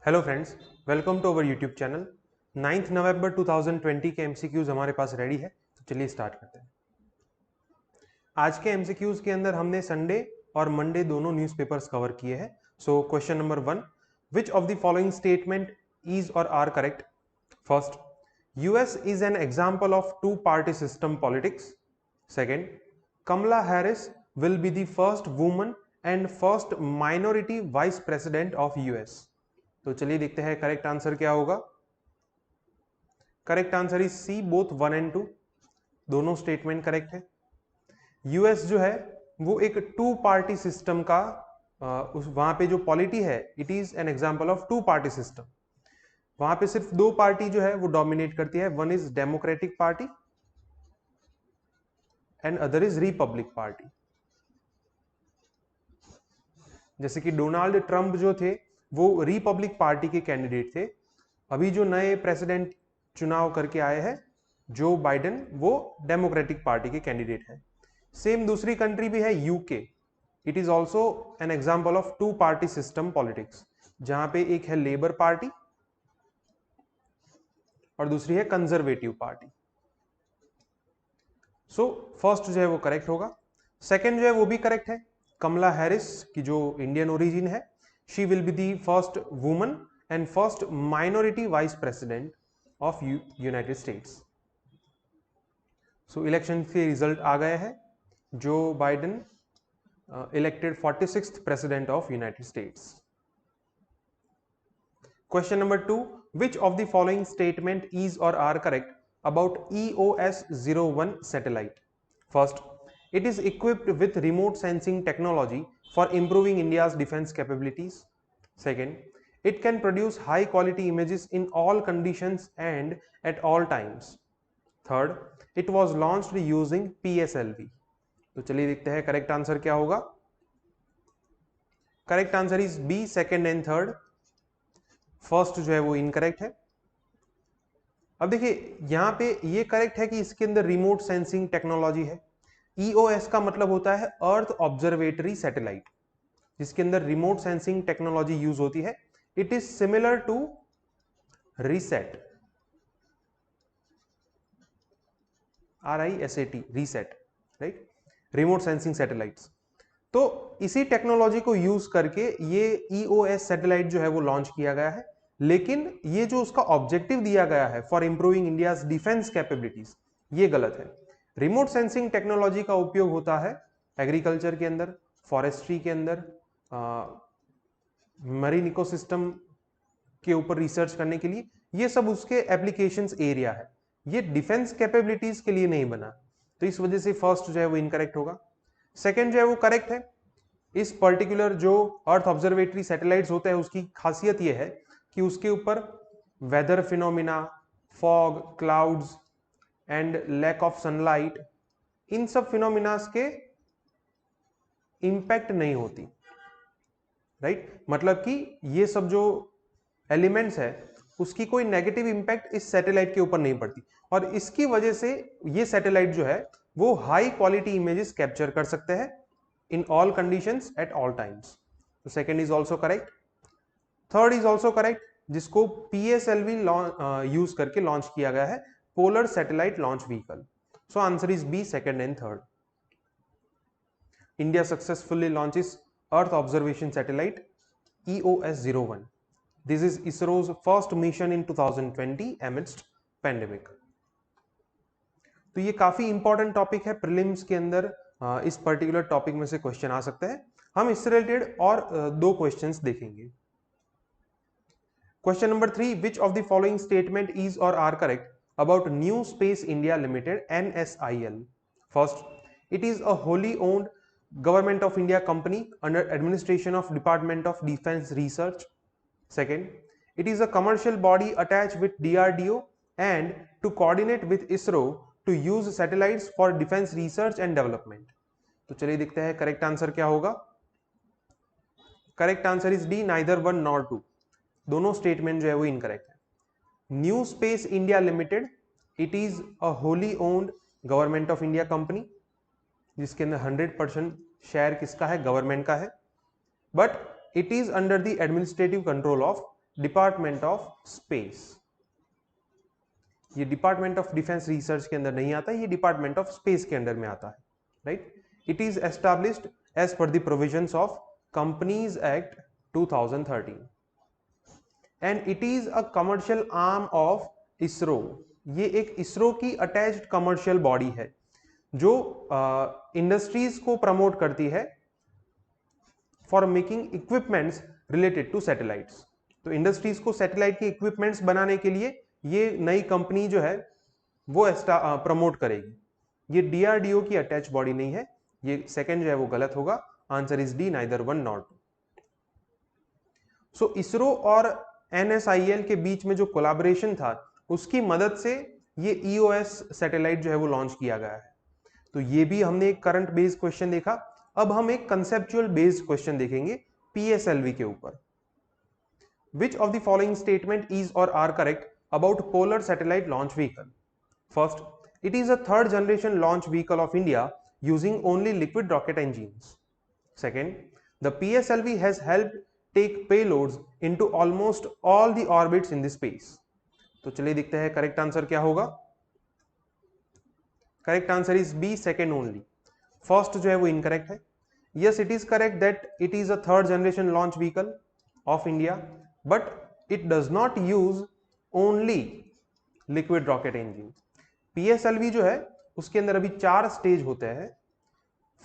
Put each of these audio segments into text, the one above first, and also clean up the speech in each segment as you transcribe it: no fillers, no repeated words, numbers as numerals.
Hello friends, welcome to our YouTube channel. 9 नवंबर 2020 के MCQs हमारे पास रेडी है, तो चलिए स्टार्ट करते हैं। आज के एमसीक्यूज के अंदर हमने संडे और मंडे दोनों न्यूज़पेपर्स कवर किए हैं। So question number 1, which of the following statement is और are correct? First, US is an example of two party system politics. Second, Kamala Harris will be the first woman and first minority vice president of US। तो चलिए देखते हैं correct answer क्या होगा। Correct answer is C, both 1 and 2, दोनों statement correct है। US जो है वो एक टू पार्टी सिस्टम का उस वहां पे जो पॉलिटी है, it is an example of two party system. वहां पे सिर्फ दो पार्टी जो है वो डोमिनेट करती है, one is democratic party and other is Republic party. जैसे कि डोनाल्ड ट्रंप जो थे वो रिपब्लिक पार्टी के कैंडिडेट थे। अभी जो नए प्रेसिडेंट चुनाव करके आए हैं जो बाइडेन, वो डेमोक्रेटिक पार्टी के कैंडिडेट है। सेम दूसरी कंट्री भी है UK, it is also an example of two party system politics, जहां पे एक है लेबर पार्टी और दूसरी है कंजर्वेटिव पार्टी। सो फर्स्ट जो है वो करेक्ट होगा। सेकेंड जो है वो भी करेक्ट है। कमला हैरिस की जो इंडियन ओरिजिन है, she will be the first woman and first minority vice president of United States. So election के रिजल्ट आ गए हैं। Joe Biden elected 46th president of United States. Question number 2, which of the following statement is और are correct about EOS-01 satellite? First, it is equipped with remote sensing technology for improving India's defense capabilities. Second, it can produce high quality images in all conditions and at all times. Third, it was launched using PSLV. तो चलिए देखते हैं correct answer क्या होगा। Correct answer is B, second and third. First जो है वो incorrect है। अब देखिए यहां पे ये करेक्ट है कि इसके अंदर रिमोट सेंसिंग टेक्नोलॉजी है। ईओएस का मतलब होता है अर्थ ऑब्जर्वेटरी सैटेलाइट, जिसके अंदर रिमोट सेंसिंग टेक्नोलॉजी यूज होती है। It is similar to RISAT, RISAT, RISAT, right, remote sensing satellites. तो इसी टेक्नोलॉजी को यूज करके ये ईओएस सैटेलाइट जो है वो लॉन्च किया गया है। लेकिन ये जो उसका ऑब्जेक्टिव दिया गया है for improving India's defence capabilities, ये गलत है। रिमोट सेंसिंग टेक्नोलॉजी का उपयोग होता है एग्रीकल्चर के अंदर, फॉरेस्ट्री के अंदर, मरीन इकोसिस्टम के ऊपर रिसर्च करने के लिए। ये सब उसके एप्लीकेशंस एरिया है, ये डिफेंस कैपेबिलिटीज के लिए नहीं बना। तो इस वजह से फर्स्ट जो है वो इनकरेक्ट होगा। सेकेंड जो है वो करेक्ट है। इस पर्टिकुलर जो अर्थ ऑब्जर्वेटरी सैटेलाइट्स होते हैं उसकी खासियत यह है कि उसके ऊपर weather phenomena, fog, clouds and lack of sunlight, इन सब फिनोमिनास के इंपैक्ट नहीं होती, राइट। मतलब कि ये सब जो एलिमेंट्स है उसकी कोई नेगेटिव इंपैक्ट इस सैटेलाइट के ऊपर नहीं पड़ती, और इसकी वजह से ये सैटेलाइट जो है वो हाई क्वालिटी इमेजेस कैप्चर कर सकते हैं in all conditions at all times. तो second is also correct. Third is also correct, जिसको PSLV यूज करके लॉन्च किया गया है, polar satellite launch vehicle. So answer is B, second and third. India successfully launches Earth observation satellite EOS-01. This is ISRO's first mission in 2020 amidst pandemic. तो ये काफी important topic है, prelims के अंदर इस पर्टिकुलर टॉपिक में से question आ सकते हैं। हम इससे रिलेटेड और दो क्वेश्चंस देखेंगे। Question number 3, which of the following statement is और are correct about New space India Limited NSIL? First, it is a wholly owned Government of India company under administration of Department of Defense Research. Second, it is a commercial body attached with DRDO and to coordinate with ISRO to use satellites for defense research and development. तो चलिए देखते हैं correct answer क्या होगा। Correct answer is D, neither one nor two. दोनों statement जो है वो इनकरेक्ट है। New space India Limited, it is a wholly owned government of India company, जिसके अंदर 100% शेयर किसका है? गवर्नमेंट का है। But it is under the administrative control of department of space. ये डिपार्टमेंट ऑफ डिफेंस रिसर्च के अंदर नहीं आता, ये डिपार्टमेंट ऑफ स्पेस के अंडर में आता है, right. It is established as per the provisions of companies act 2013 and it is a commercial arm of ISRO. ये एक इसरो की अटैच्ड कमर्शियल बॉडी है जो इंडस्ट्रीज को प्रमोट करती है for making equipments related to satellites. तो इंडस्ट्रीज को सैटेलाइट के इक्विपमेंट्स बनाने के लिए ये नई कंपनी जो है वो प्रमोट करेगी। ये डीआरडीओ की अटैच बॉडी नहीं है, ये सेकंड जो है वो गलत होगा। Answer is D, neither one not two. So ISRO और एनएसआईएल के बीच में जो कोलैबोरेशन था उसकी मदद से ये ईओएस सैटेलाइट जो है वो लॉन्च किया गया है। तो ये भी हमने एक करंट बेस्ड क्वेश्चन देखा। अब हम एक कंसेप्चुअल बेस्ड क्वेश्चन देखेंगे पीएसएलवी के ऊपर। Which of the following statement is or are correct about Polar Satellite Launch Vehicle? First, it is a third generation launch vehicle of India using only liquid rocket engines. Second, the PSLV has helped take payloads into almost all the orbits in the space. तो चलिए देखते हैं correct answer क्या होगा। Correct answer is B, second only. First जो है वो incorrect है। Yes, it is correct that it is a third generation launch vehicle of India, but it does not use only liquid rocket engine. PSLV जो है उसके अंदर अभी 4 stage होते हैं।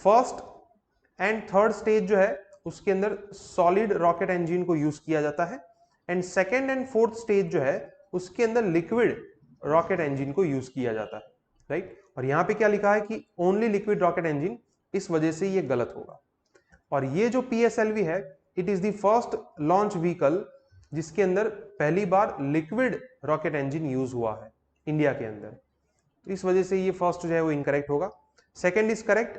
फर्स्ट एंड थर्ड स्टेज जो है उसके अंदर सॉलिड रॉकेट इंजन को यूज किया जाता है and second and fourth stage जो है उसके अंदर लिक्विड रॉकेट इंजन को यूज किया जाता है, राइट। और यहां पे क्या लिखा है कि ओनली लिक्विड रॉकेट इंजन, इस वजह से ये गलत होगा। और ये जो PSLV है it is the first launch vehicle जिसके अंदर पहली बार लिक्विड रॉकेट इंजन यूज हुआ है इंडिया के अंदर, तो इस वजह से ये फर्स्ट जो है वो इनकरेक्ट होगा। Second is correct.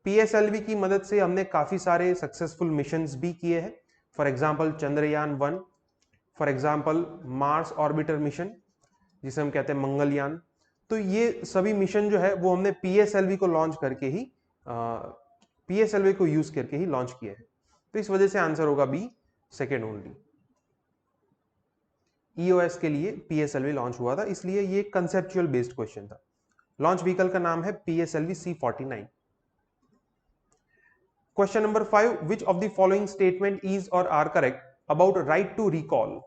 पीएसएलवी की मदद से हमने काफी सारे सक्सेसफुल मिशंस भी किए हैं। For example Chandrayaan 1, for example Mars orbiter mission जिसे हम कहते हैं मंगलयान। तो ये सभी मिशन जो है वो हमने पीएसएलवी को लॉन्च करके ही पीएसएलवी को यूज करके ही लॉन्च किए हैं। तो इस वजह से आंसर होगा बी, सेकेंड ओनली। ईओएस के लिए पीएसएलवी लॉन्च हुआ था, इसलिए ये कंसेप्चुअल बेस्ड क्वेश्चन था। लॉन्च व्हीकल का नाम है PSLV C49। Question number 5, which of the following statement is और are correct about right to recall?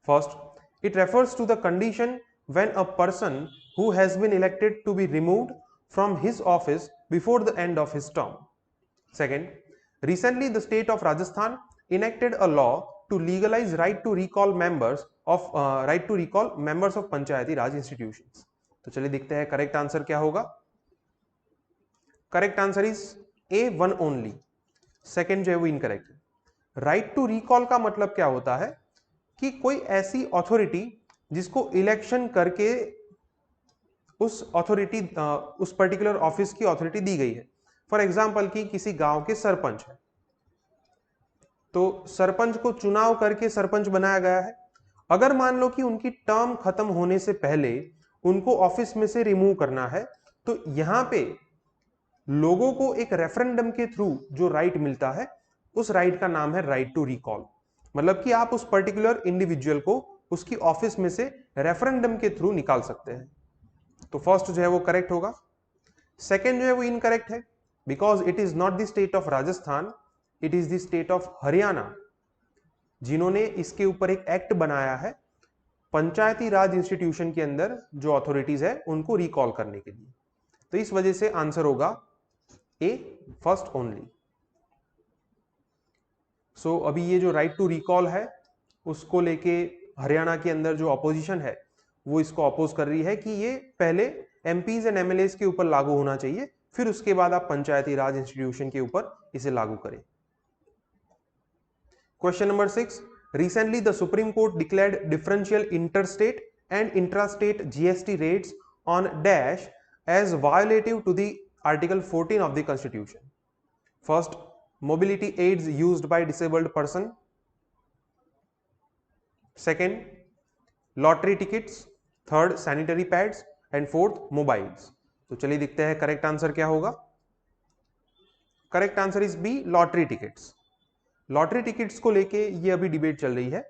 First, it refers to the condition when a person who has been elected to be removed from his office before the end of his term. Second, recently the state of Rajasthan enacted a law to legalize right to recall members of Panchayati Raj institutions. तो चलिए देखते हैं correct answer क्या होगा। Correct answer is a, one only. Second जो है वो incorrect है। राइट टू रिकॉल का मतलब क्या होता है कि कोई ऐसी अथॉरिटी जिसको इलेक्शन करके उस अथॉरिटी उस पर्टिकुलर ऑफिस की अथॉरिटी दी गई है। फॉर एग्जाम्पल कि किसी गांव के सरपंच है, तो सरपंच को चुनाव करके सरपंच बनाया गया है। अगर मान लो कि उनकी टर्म खत्म होने से पहले उनको ऑफिस में से रिमूव करना है, तो यहां पे लोगों को एक रेफरेंडम के थ्रू जो राइट मिलता है उस राइट का नाम है राइट टू रिकॉल। मतलब कि आप उस पर्टिकुलर इंडिविजुअल को उसकी ऑफिस में से रेफरेंडम के थ्रू निकाल सकते हैं। तो फर्स्ट जो है वो करेक्ट होगा। सेकेंड जो है वो इनकरेक्ट है, because it is not the state of Rajasthan, it is the state of Haryana, जिन्होंने इसके ऊपर एक एक्ट बनाया है पंचायती राज इंस्टीट्यूशन के अंदर जो अथॉरिटीज है उनको रिकॉल करने के लिए। तो इस वजह से आंसर होगा ए, फर्स्ट ओनली। सो अभी ये जो राइट टू रिकॉल है उसको लेके हरियाणा के अंदर जो अपोजिशन है वो इसको अपोज कर रही है कि ये पहले एमपीज एंड एमएलएस के ऊपर लागू होना चाहिए, फिर उसके बाद आप पंचायती राज इंस्टीट्यूशन के ऊपर इसे लागू करें। Question number 6, recently the Supreme Court declared differential interstate and intrastate GST rates on dash as violative to the Article 14 of the Constitution. First, mobility aids used by disabled person. Second, lottery tickets. Third, sanitary pads. And fourth, mobiles. तो चलिए देखते हैं correct answer क्या होगा। Correct answer is B, lottery tickets. Lottery tickets को लेके ये अभी डिबेट चल रही है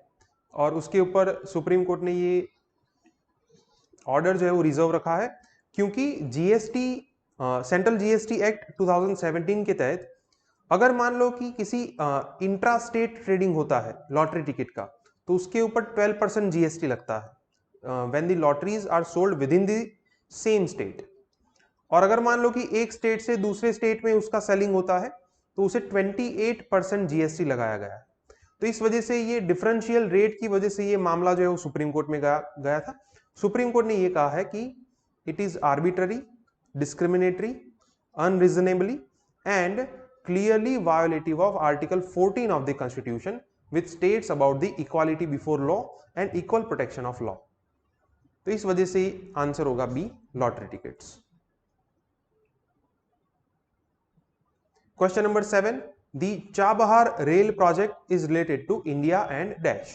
और उसके ऊपर सुप्रीम कोर्ट ने ये ऑर्डर जो है वो रिजर्व रखा है, क्योंकि जीएसटी सेंट्रल जीएसटी एक्ट 2017 के तहत अगर मान लो कि किसी इंट्रा स्टेट ट्रेडिंग होता है लॉटरी टिकट का, तो उसके ऊपर 12% जीएसटी लगता है when the lotteries are sold within the same state. और अगर मान लो कि एक स्टेट से दूसरे स्टेट में उसका सेलिंग होता है तो उसे 28% जीएसटी लगाया गया है। तो इस वजह से ये डिफरेंशियल रेट की वजह से ये मामला जो है वो सुप्रीम कोर्ट में गया था। सुप्रीम कोर्ट ने ये कहा है कि it is arbitrary, discriminatory, unreasonably and clearly violative of Article 14 of the Constitution, which states about the equality before law and equal protection of law. तो इस वजह से आंसर होगा B, lottery tickets. Question number 7, the Chabahar rail project is related to India and dash.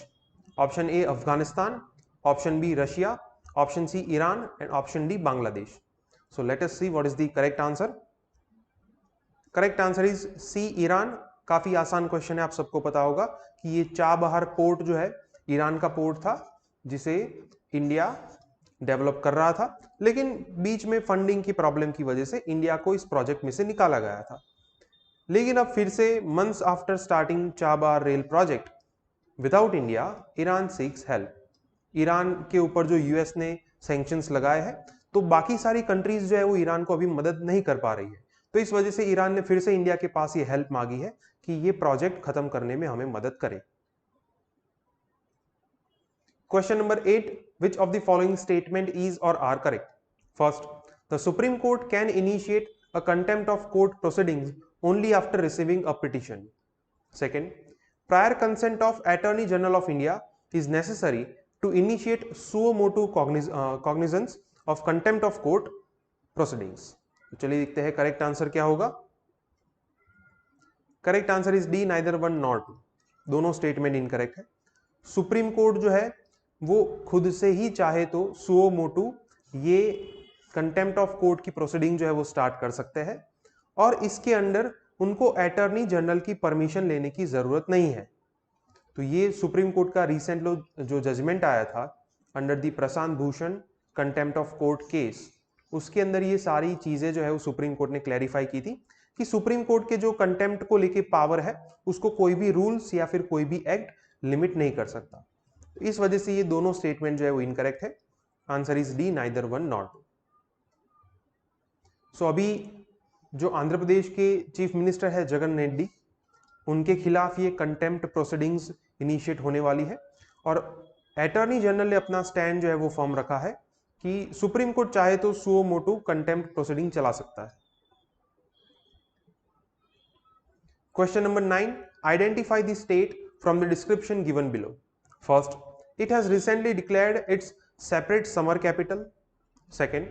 Option A Afghanistan, option B Russia, option C Iran and option D Bangladesh. So let us see what is the correct answer. Correct answer is C, Iran. काफी आसान question है, आप सबको पता होगा कि ये Chabahar port जो है ईरान का पोर्ट था जिसे इंडिया डेवलप कर रहा था, लेकिन बीच में फंडिंग की प्रॉब्लम की वजह से इंडिया को इस प्रोजेक्ट में से निकाला गया था। लेकिन अब फिर से months after starting Chabahar rail project without India, Iran seeks help. Iran के ऊपर जो यूएस ने सैंक्शंस लगाए हैं, तो बाकी सारी कंट्रीज जो है वो ईरान को अभी मदद नहीं कर पा रही है। तो इस वजह से ईरान ने फिर से इंडिया के पास ये हेल्प मांगी है कि ये प्रोजेक्ट खत्म करने में हमें मदद करे। Question number 8, which of the following statement is or are correct? First, the Supreme Court can initiate a contempt of court proceedings only after receiving a petition. Second, prior consent of Attorney General of India is necessary to initiate suo motu cognizance of contempt of court proceedings. तो चलिए देखते हैं correct answer क्या होगा। Correct answer is D, neither one nor two. दोनों statement incorrect है। Supreme Court जो है वो खुद से ही चाहे तो सुओ मोटू ये कंटेम्प्ट ऑफ कोर्ट की प्रोसीडिंग जो है वो स्टार्ट कर सकते हैं, और इसके अंडर उनको अटॉर्नी जनरल की परमिशन लेने की जरूरत नहीं है। तो ये सुप्रीम कोर्ट का रिसेंट जो जजमेंट आया था under the Prashant Bhushan contempt of court case, उसके अंदर ये सारी चीजें जो है वो सुप्रीम कोर्ट ने क्लैरिफाई की थी कि सुप्रीम कोर्ट के जो कंटेम्प्ट को लेके पावर है उसको कोई भी रूल्स या फिर कोई भी एक्ट लिमिट नहीं कर सकता। तो इस वजह से ये दोनों स्टेटमेंट जो है वो इनकरेक्ट है। Answer is D, neither one nor two. So अभी जो आंध्र प्रदेश के चीफ मिनिस्टर है जगन रेड्डी, उनके खिलाफ ये कंटेम्प्ट प्रोसीडिंग्स इनिशिएट होने वाली है, और अटॉर्नी जनरल ने अपना स्टैंड जो है वो फॉर्म रखा है कि सुप्रीम कोर्ट चाहे तो सुओ मोटू कंटेम्प्ट प्रोसीडिंग चला सकता है। Question number 9, identify the state from the description given below. First, it has recently declared it's separate summer capital. Second,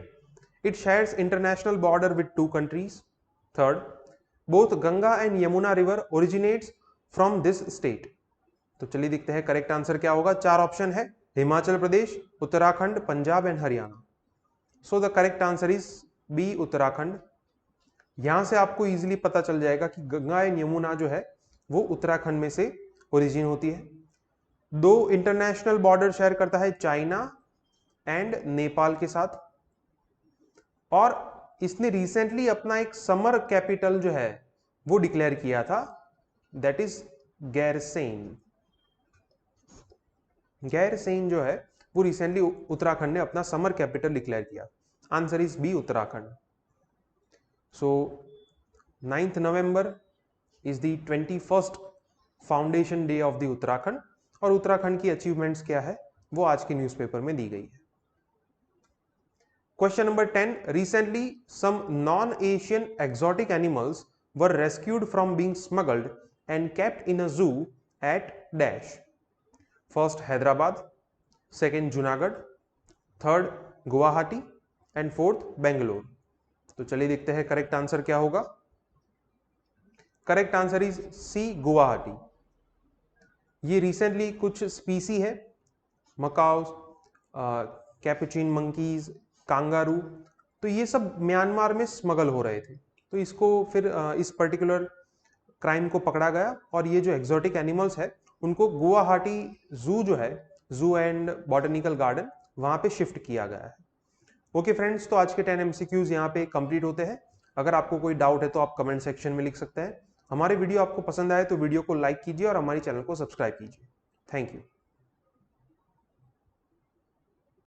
it shares international border with 2 countries. Third, both Ganga and Yamuna river originates from this state. तो चलिए देखते हैं correct answer क्या होगा। 4 option है, Himachal Pradesh, Uttarakhand, Punjab and Haryana. So the correct answer is B, Uttarakhand. यहां से आपको इजीली पता चल जाएगा कि गंगा एंड यमुना जो है वो उत्तराखंड में से ओरिजिन होती है। 2 इंटरनेशनल बॉर्डर शेयर करता है चाइना एंड नेपाल के साथ, और इसने रिसेंटली अपना एक समर कैपिटल जो है वो डिक्लेयर किया था, दैट इज गैरसेन। गैरसेन जो है वो रिसेंटली उत्तराखंड ने अपना समर कैपिटल डिक्लेयर किया। Answer is B, Uttarakhand. So 9th November is the 21st foundation day of the Uttarakhand, और उत्तराखंड की अचीवमेंट्स क्या है वो आज के न्यूज़पेपर में दी गई है। Question number 10, recently some non Asian exotic animals were rescued from being smuggled and kept in a zoo at dash. First Hyderabad, second Junagadh, third Guwahati and fourth Bangalore. तो चलिए देखते हैं करेक्ट आंसर क्या होगा। Correct answer is C, Guwahati. ये recently कुछ स्पीसी है, Macau, Capuchin monkeys, kangaroo, तो ये सब म्यांमार में स्मगल हो रहे थे। तो इसको फिर इस पर्टिकुलर क्राइम को पकड़ा गया, और ये जो एक्सोटिक एनिमल्स है उनको गुवाहाटी जू जो है, जू एंड बॉटनिकल गार्डन, वहां पे शिफ्ट किया गया है। ओके फ्रेंड्स, तो आज के 10 एमसीक्यूज यहाँ पे कंप्लीट होते हैं। अगर आपको कोई डाउट है तो आप कमेंट सेक्शन में लिख सकते हैं। हमारे वीडियो आपको पसंद आए तो वीडियो को लाइक कीजिए और हमारे चैनल को सब्सक्राइब कीजिए। Thank you.